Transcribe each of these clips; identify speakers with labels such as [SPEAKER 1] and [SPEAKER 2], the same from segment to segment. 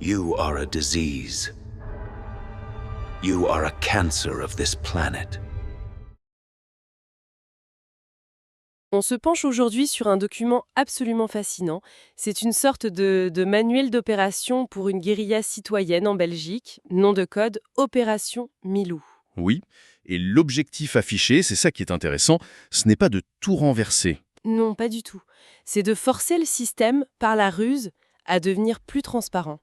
[SPEAKER 1] You are a disease. You are a cancer of this planet.
[SPEAKER 2] On se penche aujourd'hui sur un document absolument fascinant. C'est une sorte de manuel d'opération pour une guérilla citoyenne en Belgique, nom de code Opération Milou.
[SPEAKER 3] Oui, et l'objectif affiché, c'est ça qui est intéressant, ce n'est pas de tout renverser.
[SPEAKER 2] Non, pas du tout. C'est de forcer le système, par la ruse, à devenir plus transparent.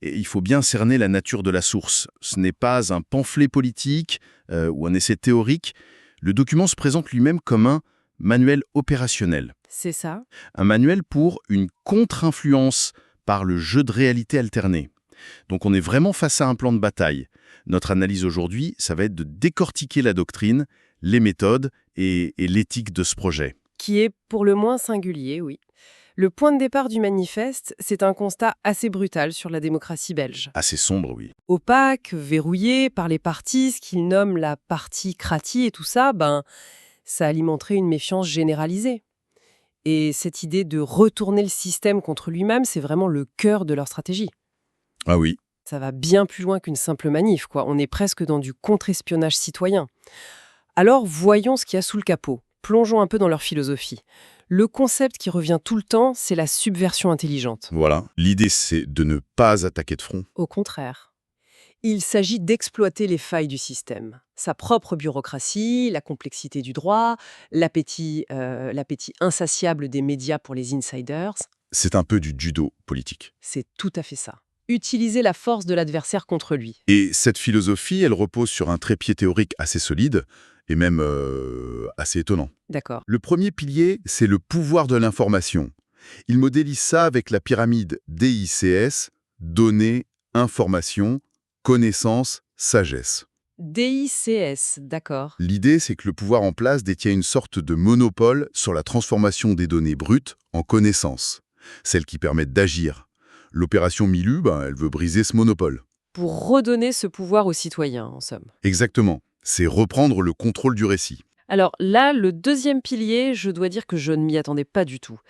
[SPEAKER 3] Et il faut bien cerner la nature de la source. Ce n'est pas un pamphlet politique ou un essai théorique. Le document se présente lui-même comme un manuel opérationnel.
[SPEAKER 2] C'est ça.
[SPEAKER 3] Un manuel pour une contre-influence par le jeu de réalité alterné. Donc on est vraiment face à un plan de bataille. Notre analyse aujourd'hui, ça va être de décortiquer la doctrine, les méthodes et l'éthique de ce projet.
[SPEAKER 2] Qui est pour le moins singulier, oui. Le point de départ du manifeste, c'est un constat assez brutal sur la démocratie belge.
[SPEAKER 3] Assez sombre, oui.
[SPEAKER 2] Opaque, verrouillé par les partis, ce qu'ils nomment la particratie et tout ça, ça alimenterait une méfiance généralisée. Et cette idée de retourner le système contre lui-même, c'est vraiment le cœur de leur stratégie.
[SPEAKER 3] Ah oui.
[SPEAKER 2] Ça va bien plus loin qu'une simple manif, quoi. On est presque dans du contre-espionnage citoyen. Alors, voyons ce qu'il y a sous le capot. Plongeons un peu dans leur philosophie. Le concept qui revient tout le temps, c'est la subversion intelligente.
[SPEAKER 3] Voilà. L'idée, c'est de ne pas attaquer de front.
[SPEAKER 2] Au contraire. Il s'agit d'exploiter les failles du système. Sa propre bureaucratie, la complexité du droit, l'appétit insatiable des médias pour les insiders.
[SPEAKER 3] C'est un peu du judo politique.
[SPEAKER 2] C'est tout à fait ça. Utiliser la force de l'adversaire contre lui.
[SPEAKER 3] Et cette philosophie, elle repose sur un trépied théorique assez solide et même assez étonnant.
[SPEAKER 2] D'accord.
[SPEAKER 3] Le premier pilier, c'est le pouvoir de l'information. Il modélise ça avec la pyramide DICS, données, information, connaissance, sagesse.
[SPEAKER 2] DICS, d'accord.
[SPEAKER 3] L'idée, c'est que le pouvoir en place détient une sorte de monopole sur la transformation des données brutes en connaissances, celles qui permettent d'agir. L'opération Milou, elle veut briser ce monopole.
[SPEAKER 2] Pour redonner ce pouvoir aux citoyens, en somme.
[SPEAKER 3] Exactement. C'est reprendre le contrôle du récit.
[SPEAKER 2] Alors là, le deuxième pilier, je dois dire que je ne m'y attendais pas du tout.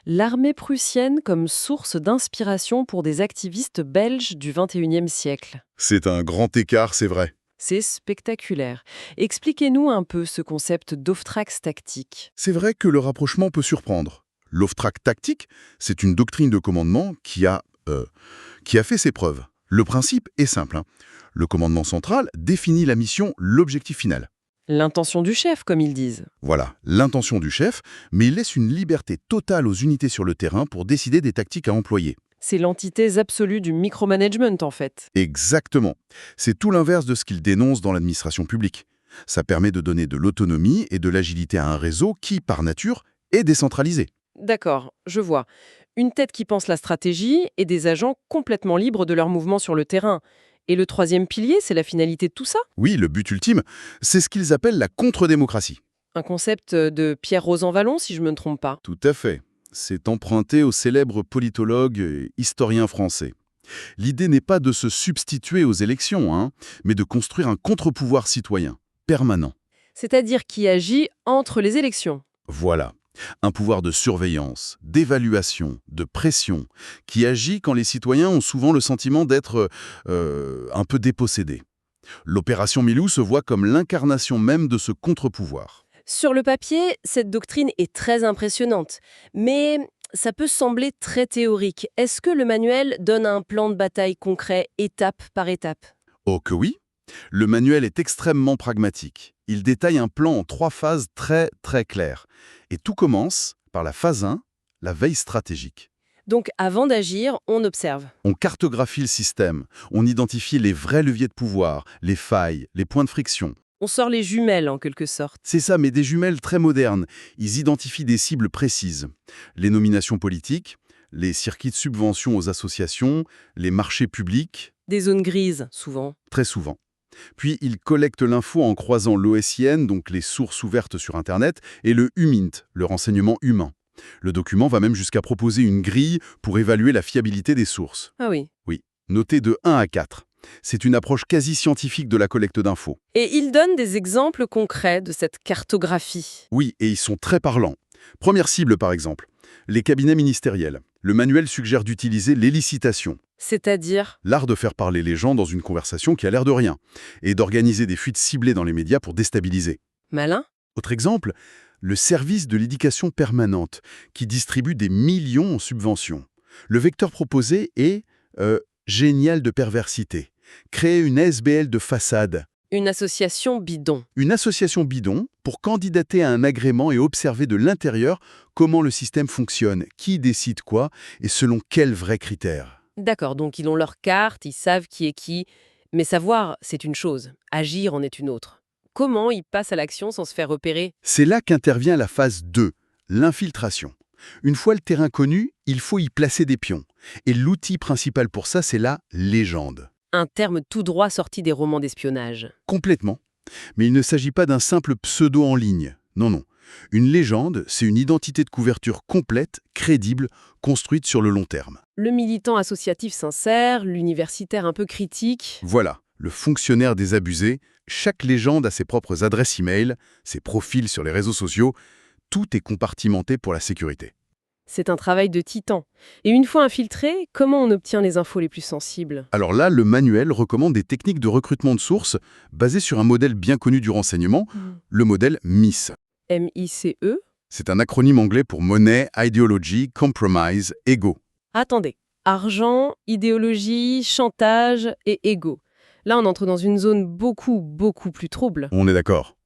[SPEAKER 2] L'armée prussienne comme source d'inspiration pour des activistes belges du XXIe siècle.
[SPEAKER 3] C'est un grand écart, c'est vrai.
[SPEAKER 2] C'est spectaculaire. Expliquez-nous un peu ce concept d'Oftrax tactique.
[SPEAKER 3] C'est vrai que le rapprochement peut surprendre. L'Oftrac tactique, c'est une doctrine de commandement qui a fait ses preuves. Le principe est simple. Le commandement central définit la mission, l'objectif final.
[SPEAKER 2] L'intention du chef, comme ils disent.
[SPEAKER 3] Voilà, l'intention du chef, mais il laisse une liberté totale aux unités sur le terrain pour décider des tactiques à employer.
[SPEAKER 2] C'est l'antithèse absolue du micromanagement, en fait.
[SPEAKER 3] Exactement. C'est tout l'inverse de ce qu'il dénonce dans l'administration publique. Ça permet de donner de l'autonomie et de l'agilité à un réseau qui, par nature, est décentralisé.
[SPEAKER 2] D'accord, je vois. Une tête qui pense la stratégie et des agents complètement libres de leurs mouvements sur le terrain. Et le troisième pilier, c'est la finalité de tout ça?
[SPEAKER 3] Oui, le but ultime, c'est ce qu'ils appellent la contre-démocratie.
[SPEAKER 2] Un concept de Pierre Rosanvallon, si je me trompe pas.
[SPEAKER 3] Tout à fait. C'est emprunté au célèbre politologue et historien français. L'idée n'est pas de se substituer aux élections, mais de construire un contre-pouvoir citoyen, permanent.
[SPEAKER 2] C'est-à-dire qui agit entre les élections.
[SPEAKER 3] Voilà. Un pouvoir de surveillance, d'évaluation, de pression, qui agit quand les citoyens ont souvent le sentiment d'être un peu dépossédés. L'opération Milou se voit comme l'incarnation même de ce contre-pouvoir.
[SPEAKER 2] Sur le papier, cette doctrine est très impressionnante, mais ça peut sembler très théorique. Est-ce que le manuel donne un plan de bataille concret, étape par étape?
[SPEAKER 3] Oh que oui! Le manuel est extrêmement pragmatique. Il détaille un plan en 3 phases très très claires. Et tout commence par la phase 1, la veille stratégique.
[SPEAKER 2] Donc avant d'agir, on observe.
[SPEAKER 3] On cartographie le système, on identifie les vrais leviers de pouvoir, les failles, les points de friction.
[SPEAKER 2] On sort les jumelles en quelque sorte.
[SPEAKER 3] C'est ça, mais des jumelles très modernes. Ils identifient des cibles précises. Les nominations politiques, les circuits de subvention aux associations, les marchés publics.
[SPEAKER 2] Des zones grises, souvent.
[SPEAKER 3] Très souvent. Puis ils collectent l'info en croisant l'OSIN, donc les sources ouvertes sur Internet, et le UMINT, le renseignement humain. Le document va même jusqu'à proposer une grille pour évaluer la fiabilité des sources.
[SPEAKER 2] Ah oui.
[SPEAKER 3] Oui, notée de 1 à 4. C'est une approche quasi scientifique de la collecte d'infos.
[SPEAKER 2] Et il donne des exemples concrets de cette cartographie.
[SPEAKER 3] Oui, et ils sont très parlants. Première cible, par exemple, les cabinets ministériels. Le manuel suggère d'utiliser l'élicitation,
[SPEAKER 2] C'est-à-dire,
[SPEAKER 3] l'art de faire parler les gens dans une conversation qui a l'air de rien, et d'organiser des fuites ciblées dans les médias pour déstabiliser.
[SPEAKER 2] malin?
[SPEAKER 3] Autre exemple, le service de l'éducation permanente, qui distribue des millions en subventions. Le vecteur proposé est génial de perversité. Créer une ASBL de façade,
[SPEAKER 2] Une association bidon.
[SPEAKER 3] une association bidon, pour candidater à un agrément et observer de l'intérieur comment le système fonctionne, qui décide quoi et selon quels vrais critères.
[SPEAKER 2] D'accord, donc ils ont leur carte, ils savent qui est qui. Mais savoir, c'est une chose. Agir en est une autre. Comment ils passent à l'action sans se faire repérer?
[SPEAKER 3] C'est là qu'intervient la phase 2, l'infiltration. Une fois le terrain connu, il faut y placer des pions. Et l'outil principal pour ça, c'est la légende.
[SPEAKER 2] Un terme tout droit sorti des romans d'espionnage.
[SPEAKER 3] Complètement. Mais il ne s'agit pas d'un simple pseudo en ligne. Non, non. Une légende, c'est une identité de couverture complète, crédible, construite sur le long terme.
[SPEAKER 2] Le militant associatif sincère, l'universitaire un peu critique.
[SPEAKER 3] Voilà, le fonctionnaire désabusé. Chaque légende a ses propres adresses e-mail, ses profils sur les réseaux sociaux. Tout est compartimenté pour la sécurité.
[SPEAKER 2] C'est un travail de titan. Et une fois infiltré, comment on obtient les infos les plus sensibles?
[SPEAKER 3] Alors là, le manuel recommande des techniques de recrutement de sources basées sur un modèle bien connu du renseignement, le modèle MICE.
[SPEAKER 2] M-I-C-E?
[SPEAKER 3] C'est un acronyme anglais pour Money, Ideology, Compromise, Ego.
[SPEAKER 2] Attendez. Argent, idéologie, chantage et ego. Là, on entre dans une zone beaucoup plus trouble.
[SPEAKER 3] On est d'accord.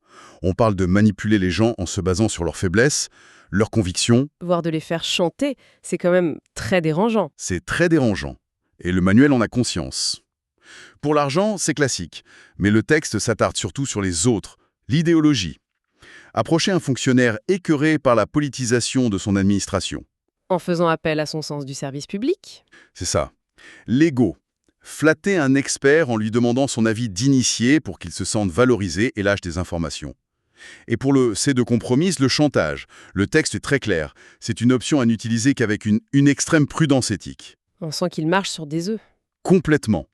[SPEAKER 3] On parle de manipuler les gens en se basant sur leurs faiblesses, leurs convictions.
[SPEAKER 2] Voire de les faire chanter, c'est quand même très dérangeant.
[SPEAKER 3] C'est très dérangeant. Et le manuel en a conscience. Pour l'argent, c'est classique. Mais le texte s'attarde surtout sur les autres, l'idéologie. Approcher un fonctionnaire écœuré par la politisation de son administration.
[SPEAKER 2] En faisant appel à son sens du service public.
[SPEAKER 3] C'est ça. L'ego. Flatter un expert en lui demandant son avis d'initié pour qu'il se sente valorisé et lâche des informations. Et pour le C de compromise, le chantage. Le texte est très clair. C'est une option à n'utiliser qu'avec une extrême prudence éthique.
[SPEAKER 2] On sent qu'il marche sur des œufs,
[SPEAKER 3] Complètement.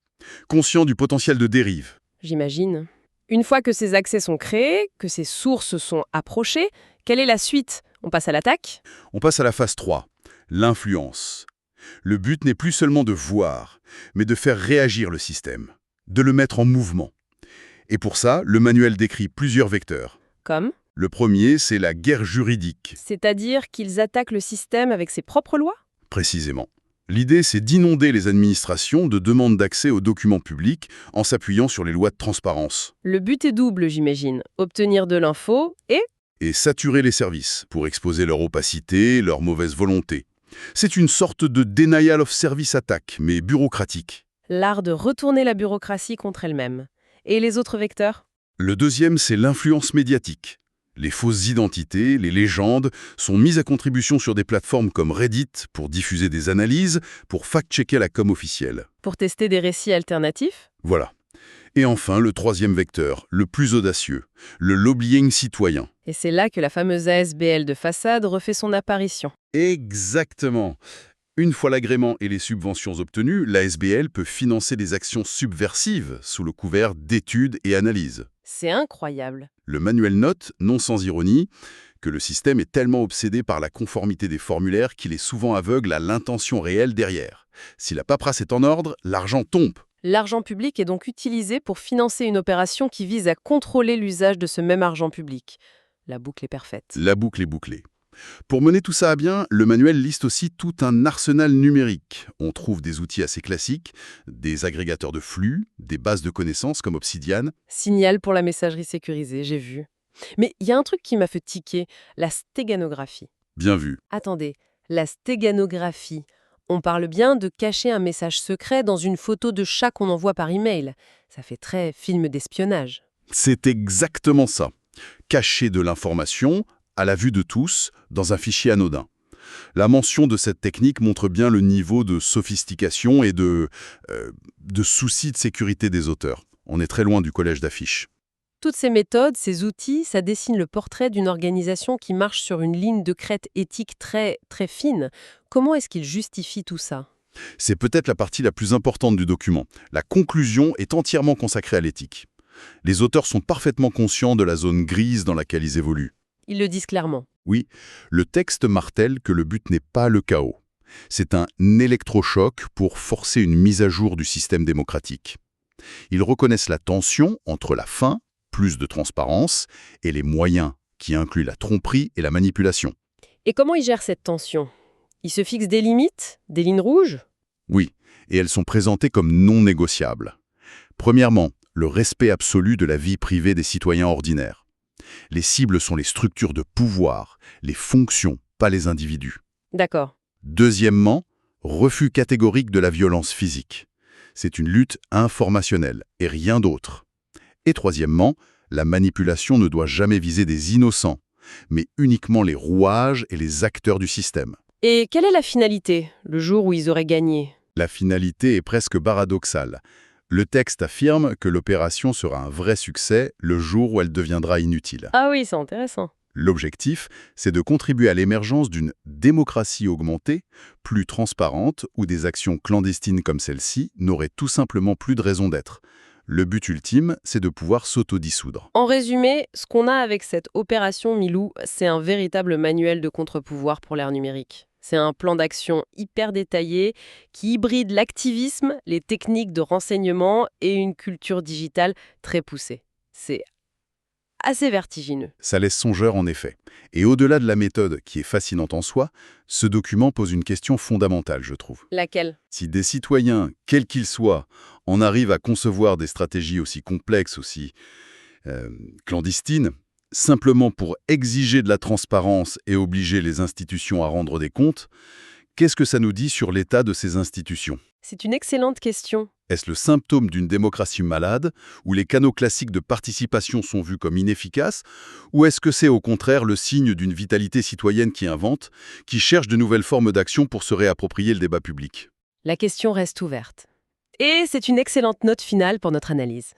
[SPEAKER 3] Conscient du potentiel de dérive.
[SPEAKER 2] j'imagine. Une fois que ces accès sont créés, que ces sources sont approchées, quelle est la suite? On passe à l'attaque?
[SPEAKER 3] On passe à la phase 3, l'influence. Le but n'est plus seulement de voir, mais de faire réagir le système, de le mettre en mouvement. Et pour ça, le manuel décrit plusieurs vecteurs.
[SPEAKER 2] Comme?
[SPEAKER 3] Le premier, c'est la guerre juridique,
[SPEAKER 2] C'est-à-dire qu'ils attaquent le système avec ses propres lois?
[SPEAKER 3] précisément. L'idée, c'est d'inonder les administrations de demandes d'accès aux documents publics en s'appuyant sur les lois de transparence.
[SPEAKER 2] Le but est double, j'imagine. Obtenir de l'info
[SPEAKER 3] Et saturer les services pour exposer leur opacité, leur mauvaise volonté. C'est une sorte de denial of service attack, mais bureaucratique.
[SPEAKER 2] l'art de retourner la bureaucratie contre elle-même. Et les autres vecteurs?
[SPEAKER 3] Le deuxième, c'est l'influence médiatique. Les fausses identités, les légendes, sont mises à contribution sur des plateformes comme Reddit pour diffuser des analyses, pour fact-checker la com officielle.
[SPEAKER 2] Pour tester des récits alternatifs?
[SPEAKER 3] Voilà. Et enfin, le troisième vecteur, le plus audacieux, le lobbying citoyen.
[SPEAKER 2] Et c'est là que la fameuse ASBL de façade refait son apparition.
[SPEAKER 3] Exactement. Une fois l'agrément et les subventions obtenues, l'ASBL peut financer des actions subversives sous le couvert d'études et analyses.
[SPEAKER 2] C'est incroyable.
[SPEAKER 3] Le manuel note, non sans ironie, que le système est tellement obsédé par la conformité des formulaires qu'il est souvent aveugle à l'intention réelle derrière. Si la paperasse est en ordre, l'argent tombe.
[SPEAKER 2] L'argent public est donc utilisé pour financer une opération qui vise à contrôler l'usage de ce même argent public. La boucle est parfaite.
[SPEAKER 3] La boucle est bouclée. Pour mener tout ça à bien, le manuel liste aussi tout un arsenal numérique. On trouve des outils assez classiques, des agrégateurs de flux, des bases de connaissances comme Obsidian.
[SPEAKER 2] Signal pour la messagerie sécurisée, j'ai vu. Mais il y a un truc qui m'a fait tiquer, la stéganographie.
[SPEAKER 3] Bien vu.
[SPEAKER 2] Attendez, la stéganographie. On parle bien de cacher un message secret dans une photo de chat qu'on envoie par email. Ça fait très film d'espionnage.
[SPEAKER 3] C'est exactement ça. Cacher de l'information, à la vue de tous, dans un fichier anodin. La mention de cette technique montre bien le niveau de sophistication et de souci de sécurité des auteurs. On est très loin du collège d'affiches.
[SPEAKER 2] Toutes ces méthodes, ces outils, ça dessine le portrait d'une organisation qui marche sur une ligne de crête éthique très fine. Comment est-ce qu'ils justifient tout ça?
[SPEAKER 3] C'est peut-être la partie la plus importante du document. La conclusion est entièrement consacrée à l'éthique. Les auteurs sont parfaitement conscients de la zone grise dans laquelle ils évoluent.
[SPEAKER 2] Ils le disent clairement.
[SPEAKER 3] Oui, le texte martèle que le but n'est pas le chaos. C'est un électrochoc pour forcer une mise à jour du système démocratique. Ils reconnaissent la tension entre la fin, plus de transparence, et les moyens, qui incluent la tromperie et la manipulation.
[SPEAKER 2] Et comment ils gèrent cette tension? Ils se fixent des limites, des lignes rouges?
[SPEAKER 3] Oui, et elles sont présentées comme non négociables. Premièrement, le respect absolu de la vie privée des citoyens ordinaires. Les cibles sont les structures de pouvoir, les fonctions, pas les individus.
[SPEAKER 2] D'accord.
[SPEAKER 3] Deuxièmement, refus catégorique de la violence physique. C'est une lutte informationnelle et rien d'autre. Et troisièmement, la manipulation ne doit jamais viser des innocents, mais uniquement les rouages et les acteurs du système.
[SPEAKER 2] Et quelle est la finalité, le jour où ils auraient gagné?
[SPEAKER 3] La finalité est presque paradoxale. Le texte affirme que l'opération sera un vrai succès le jour où elle deviendra inutile.
[SPEAKER 2] Ah oui, c'est intéressant.
[SPEAKER 3] L'objectif, c'est de contribuer à l'émergence d'une démocratie augmentée, plus transparente, où des actions clandestines comme celle-ci n'auraient tout simplement plus de raison d'être. Le but ultime, c'est de pouvoir s'autodissoudre.
[SPEAKER 2] En résumé, ce qu'on a avec cette opération Milou, c'est un véritable manuel de contre-pouvoir pour l'ère numérique. C'est un plan d'action hyper détaillé qui hybride l'activisme, les techniques de renseignement et une culture digitale très poussée. C'est assez vertigineux.
[SPEAKER 3] Ça laisse songeur en effet. Et au-delà de la méthode, qui est fascinante en soi, ce document pose une question fondamentale, je trouve.
[SPEAKER 2] Laquelle?
[SPEAKER 3] Si des citoyens, quels qu'ils soient, en arrivent à concevoir des stratégies aussi complexes, aussi clandestines, simplement pour exiger de la transparence et obliger les institutions à rendre des comptes, qu'est-ce que ça nous dit sur l'état de ces institutions?
[SPEAKER 2] C'est une excellente question.
[SPEAKER 3] Est-ce le symptôme d'une démocratie malade, où les canaux classiques de participation sont vus comme inefficaces, ou est-ce que c'est au contraire le signe d'une vitalité citoyenne qui invente, qui cherche de nouvelles formes d'action pour se réapproprier le débat public?
[SPEAKER 2] La question reste ouverte. Et c'est une excellente note finale pour notre analyse.